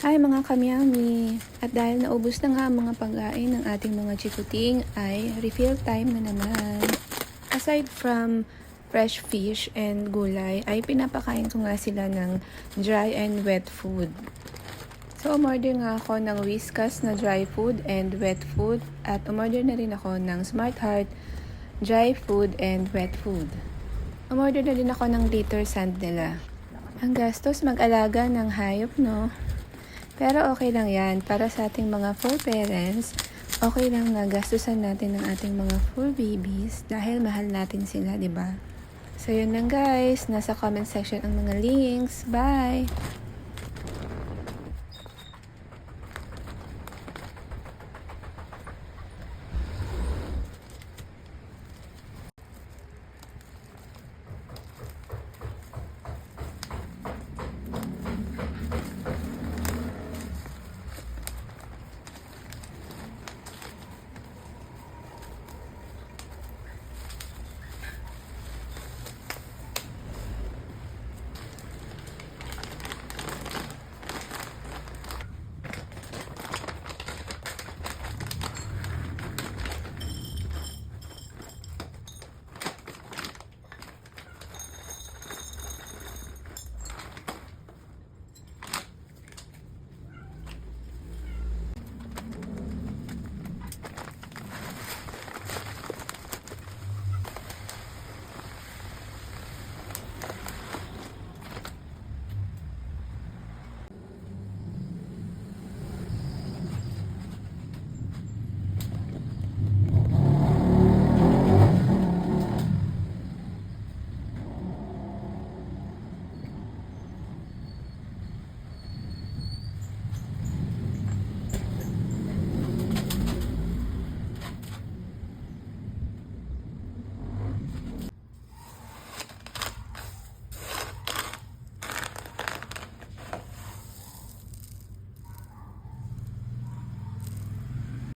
Hi mga kamyami! At dahil naubos na nga ang mga pagkain ng ating mga chikuting ay refill time na naman. Aside from fresh fish and gulay ay pinapakain ko nga sila ng dry and wet food. So umorder nga ako ng Whiskas na dry food and wet food at umorder na rin ako ng Smart Heart dry food and wet food. Umorder na din ako ng Glitter Sand nila. Ang gastos mag-alaga ng hayop, no? Pero okay lang yan. Para sa ating mga fur parents, okay lang na gastusan natin ng ating mga fur babies dahil mahal natin sila, di ba? So yun lang guys. Nasa comment section ang mga links. Bye!